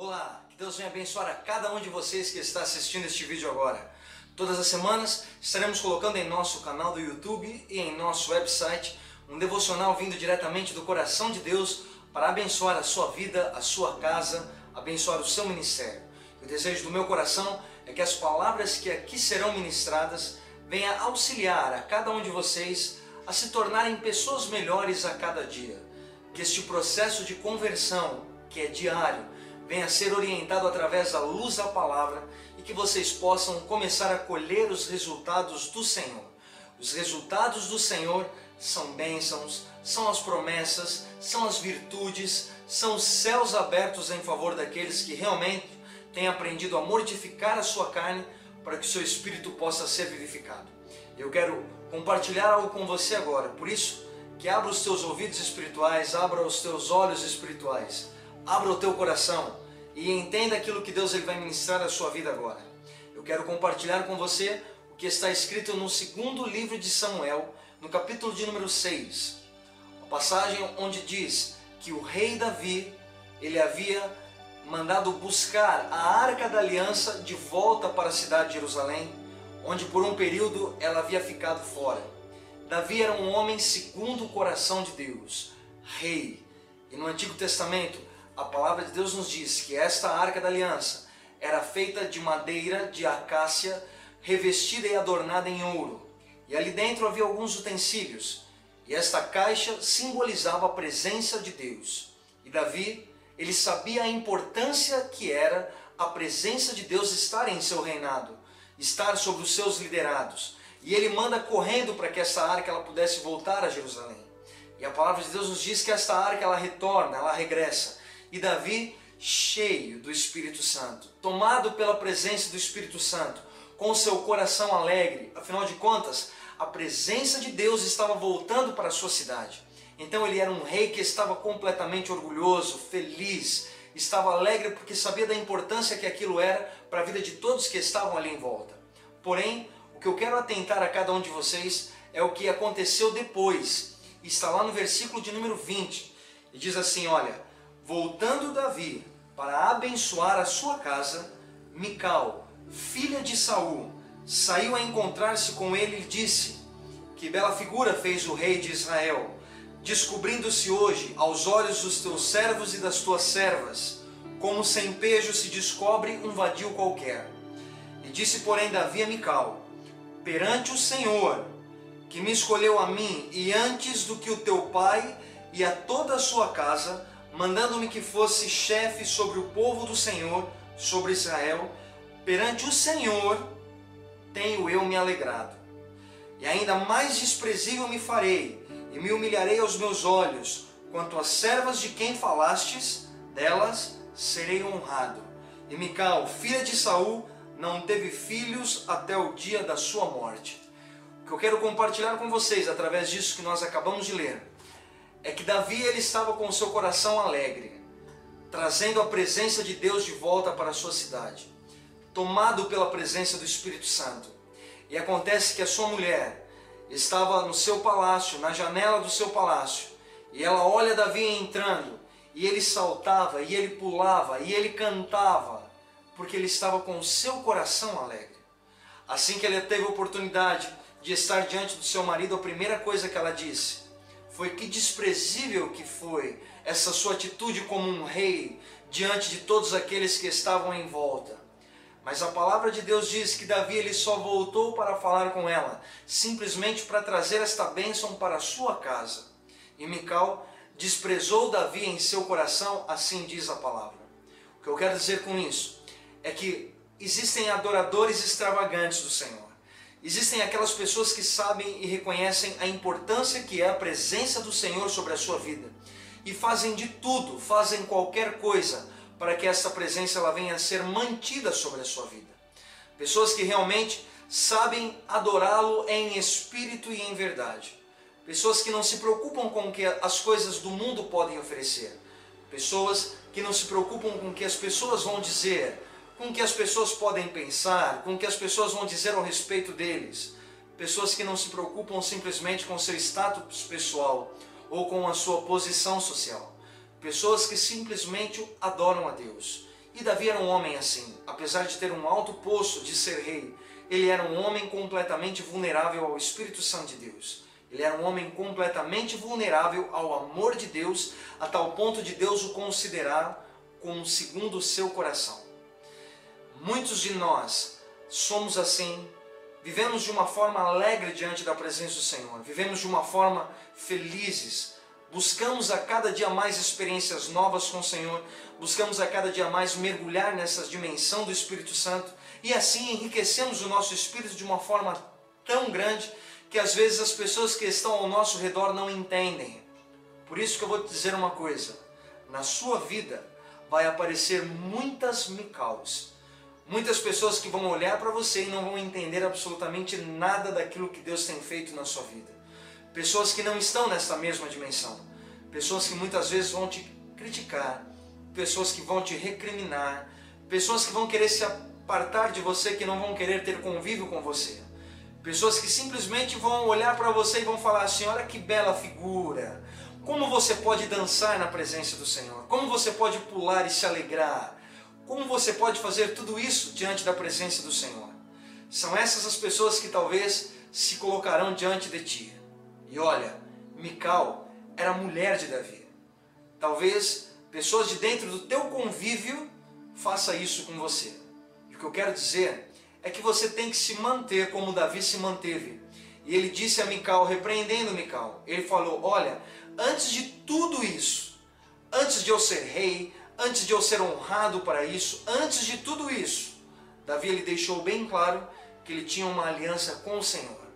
Olá, que Deus venha abençoar a cada um de vocês que está assistindo este vídeo agora. Todas as semanas estaremos colocando em nosso canal do YouTube e em nosso website um devocional vindo diretamente do coração de Deus para abençoar a sua vida, a sua casa, abençoar o seu ministério. O desejo do meu coração é que as palavras que aqui serão ministradas venham auxiliar a cada um de vocês a se tornarem pessoas melhores a cada dia. Que este processo de conversão, que é diário, venha a ser orientado através da luz da palavra e que vocês possam começar a colher os resultados do Senhor. Os resultados do Senhor são bênçãos, são as promessas, são as virtudes, são os céus abertos em favor daqueles que realmente têm aprendido a mortificar a sua carne para que o seu espírito possa ser vivificado. Eu quero compartilhar algo com você agora, por isso que abra os teus ouvidos espirituais, abra os teus olhos espirituais, abra o teu coração e entenda aquilo que Deus vai ministrar na sua vida agora. Eu quero compartilhar com você o que está escrito no segundo livro de Samuel, no capítulo de número 6. Uma passagem onde diz que o rei Davi, ele havia mandado buscar a Arca da Aliança de volta para a cidade de Jerusalém, onde por um período ela havia ficado fora. Davi era um homem segundo o coração de Deus, rei. E no Antigo Testamento, a palavra de Deus nos diz que esta Arca da Aliança era feita de madeira de acácia, revestida e adornada em ouro. E ali dentro havia alguns utensílios. E esta caixa simbolizava a presença de Deus. E Davi, ele sabia a importância que era a presença de Deus estar em seu reinado, estar sobre os seus liderados. E ele manda correndo para que essa arca ela pudesse voltar a Jerusalém. E a palavra de Deus nos diz que esta arca ela retorna, ela regressa. E Davi, cheio do Espírito Santo, tomado pela presença do Espírito Santo, com seu coração alegre, afinal de contas, a presença de Deus estava voltando para a sua cidade. Então ele era um rei que estava completamente orgulhoso, feliz, estava alegre porque sabia da importância que aquilo era para a vida de todos que estavam ali em volta. Porém, o que eu quero atentar a cada um de vocês é o que aconteceu depois. Está lá no versículo de número 20. E diz assim, olha: voltando Davi para abençoar a sua casa, Mical, filha de Saul, saiu a encontrar-se com ele e disse: que bela figura fez o rei de Israel, descobrindo-se hoje aos olhos dos teus servos e das tuas servas, como sem pejo se descobre um vadio qualquer. E disse, porém, Davi a Mical: perante o Senhor, que me escolheu a mim, e antes do que o teu pai e a toda a sua casa, mandando-me que fosse chefe sobre o povo do Senhor, sobre Israel, perante o Senhor tenho eu me alegrado. E ainda mais desprezível me farei, e me humilharei aos meus olhos, quanto às servas de quem falastes, delas serei honrado. E Mical, filha de Saul, não teve filhos até o dia da sua morte. O que eu quero compartilhar com vocês, através disso que nós acabamos de ler, é que Davi ele estava com o seu coração alegre, trazendo a presença de Deus de volta para a sua cidade, tomado pela presença do Espírito Santo. E acontece que a sua mulher estava no seu palácio, na janela do seu palácio, e ela olha Davi entrando, e ele saltava, e ele pulava, e ele cantava, porque ele estava com o seu coração alegre. Assim que ela teve a oportunidade de estar diante do seu marido, a primeira coisa que ela disse foi que desprezível que foi essa sua atitude como um rei diante de todos aqueles que estavam em volta. Mas a palavra de Deus diz que Davi ele só voltou para falar com ela, simplesmente para trazer esta bênção para a sua casa. E Mical desprezou Davi em seu coração, assim diz a palavra. O que eu quero dizer com isso é que existem adoradores extravagantes do Senhor. Existem aquelas pessoas que sabem e reconhecem a importância que é a presença do Senhor sobre a sua vida. E fazem de tudo, fazem qualquer coisa para que essa presença ela venha a ser mantida sobre a sua vida. Pessoas que realmente sabem adorá-lo em espírito e em verdade. Pessoas que não se preocupam com o que as coisas do mundo podem oferecer. Pessoas que não se preocupam com o que as pessoas vão dizer, com o que as pessoas podem pensar, com o que as pessoas vão dizer ao respeito deles. Pessoas que não se preocupam simplesmente com seu status pessoal ou com a sua posição social. Pessoas que simplesmente adoram a Deus. E Davi era um homem assim, apesar de ter um alto posto de ser rei, ele era um homem completamente vulnerável ao Espírito Santo de Deus. Ele era um homem completamente vulnerável ao amor de Deus, a tal ponto de Deus o considerar como segundo o seu coração. Muitos de nós somos assim, vivemos de uma forma alegre diante da presença do Senhor, vivemos de uma forma felizes, buscamos a cada dia mais experiências novas com o Senhor, buscamos a cada dia mais mergulhar nessa dimensão do Espírito Santo e assim enriquecemos o nosso espírito de uma forma tão grande que às vezes as pessoas que estão ao nosso redor não entendem. Por isso que eu vou te dizer uma coisa, na sua vida vai aparecer muitas Micaus, muitas pessoas que vão olhar para você e não vão entender absolutamente nada daquilo que Deus tem feito na sua vida. Pessoas que não estão nessa mesma dimensão, pessoas que muitas vezes vão te criticar, pessoas que vão te recriminar, pessoas que vão querer se apartar de você, que não vão querer ter convívio com você. Pessoas que simplesmente vão olhar para você e vão falar assim, olha que bela figura, como você pode dançar na presença do Senhor, como você pode pular e se alegrar, como você pode fazer tudo isso diante da presença do Senhor. São essas as pessoas que talvez se colocarão diante de ti. E olha, Mical era mulher de Davi. Talvez pessoas de dentro do teu convívio façam isso com você. E o que eu quero dizer é que você tem que se manter como Davi se manteve. E ele disse a Mical, repreendendo Mical, ele falou, olha, antes de tudo isso, antes de eu ser rei, antes de eu ser honrado para isso, antes de tudo isso, Davi ele deixou bem claro que ele tinha uma aliança com o Senhor.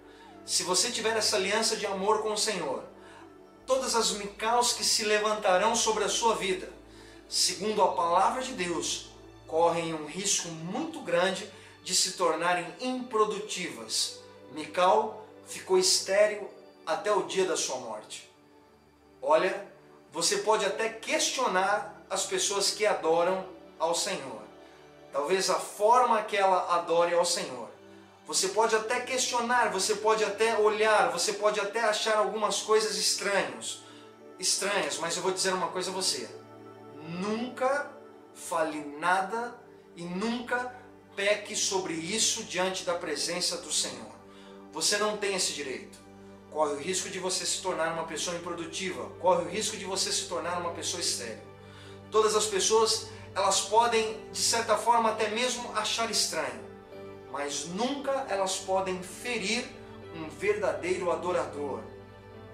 Se você tiver essa aliança de amor com o Senhor, todas as Micaus que se levantarão sobre a sua vida, segundo a palavra de Deus, correm um risco muito grande de se tornarem improdutivas. Mical ficou estéril até o dia da sua morte. Olha, você pode até questionar as pessoas que adoram ao Senhor. Talvez a forma que ela adore ao Senhor. Você pode até questionar, você pode até olhar, você pode até achar algumas coisas estranhas, mas eu vou dizer uma coisa a você. Nunca fale nada e nunca peque sobre isso diante da presença do Senhor. Você não tem esse direito. Corre o risco de você se tornar uma pessoa improdutiva, corre o risco de você se tornar uma pessoa estéril. Todas as pessoas, elas podem, de certa forma, até mesmo achar estranho, mas nunca elas podem ferir um verdadeiro adorador.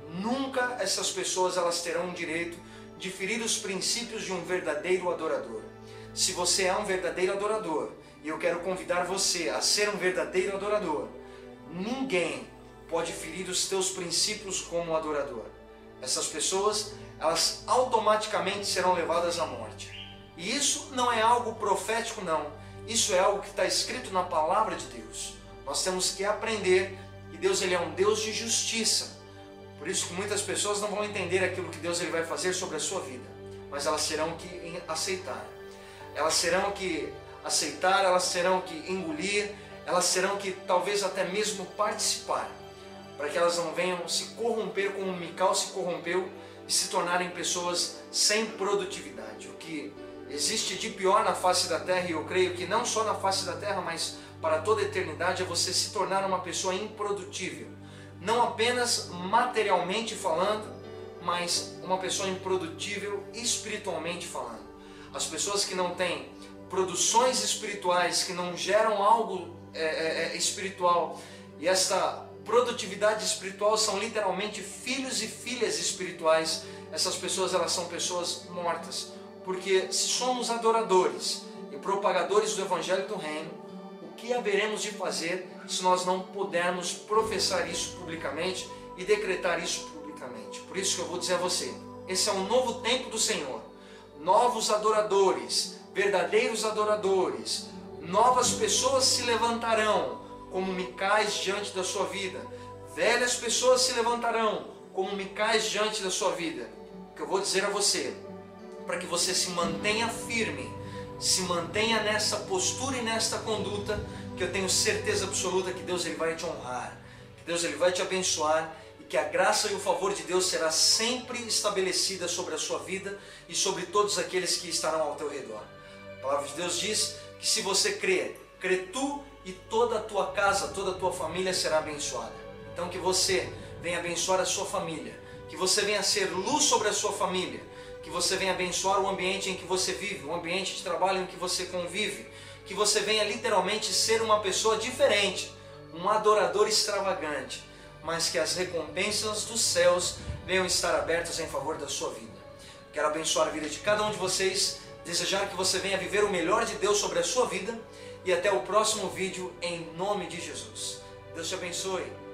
Nunca essas pessoas elas terão o direito de ferir os princípios de um verdadeiro adorador. Se você é um verdadeiro adorador, e eu quero convidar você a ser um verdadeiro adorador, ninguém pode ferir os teus princípios como adorador. Essas pessoas, elas automaticamente serão levadas à morte. E isso não é algo profético, não. Isso é algo que está escrito na palavra de Deus. Nós temos que aprender que Deus ele é um Deus de justiça. Por isso que muitas pessoas não vão entender aquilo que Deus ele vai fazer sobre a sua vida. Mas elas terão que aceitar. Elas terão que aceitar, elas terão que engolir, elas terão que talvez até mesmo participar. Para que elas não venham se corromper como Mical se corrompeu e se tornarem pessoas sem produtividade. O que existe de pior na face da terra, e eu creio que não só na face da terra, mas para toda a eternidade, é você se tornar uma pessoa improdutível. Não apenas materialmente falando, mas uma pessoa improdutível espiritualmente falando. As pessoas que não têm produções espirituais, que não geram algo espiritual, e esta produtividade espiritual são literalmente filhos e filhas espirituais. Essas pessoas elas são pessoas mortas. Porque se somos adoradores e propagadores do Evangelho do Reino, o que haveremos de fazer se nós não pudermos professar isso publicamente e decretar isso publicamente? Por isso que eu vou dizer a você, esse é um novo tempo do Senhor. Novos adoradores, verdadeiros adoradores, novas pessoas se levantarão como Micais diante da sua vida. Velhas pessoas se levantarão como Micais diante da sua vida. O que eu vou dizer a você, para que você se mantenha firme, se mantenha nessa postura e nesta conduta, que eu tenho certeza absoluta que Deus ele vai te honrar, que Deus ele vai te abençoar e que a graça e o favor de Deus será sempre estabelecida sobre a sua vida e sobre todos aqueles que estarão ao teu redor. A palavra de Deus diz que se você crê tu e toda a tua casa, toda a tua família será abençoada. Então que você venha abençoar a sua família, que você venha ser luz sobre a sua família, que você venha abençoar o ambiente em que você vive, o ambiente de trabalho em que você convive, que você venha literalmente ser uma pessoa diferente, um adorador extravagante, mas que as recompensas dos céus venham estar abertas em favor da sua vida. Quero abençoar a vida de cada um de vocês, desejar que você venha viver o melhor de Deus sobre a sua vida e até o próximo vídeo em nome de Jesus. Deus te abençoe.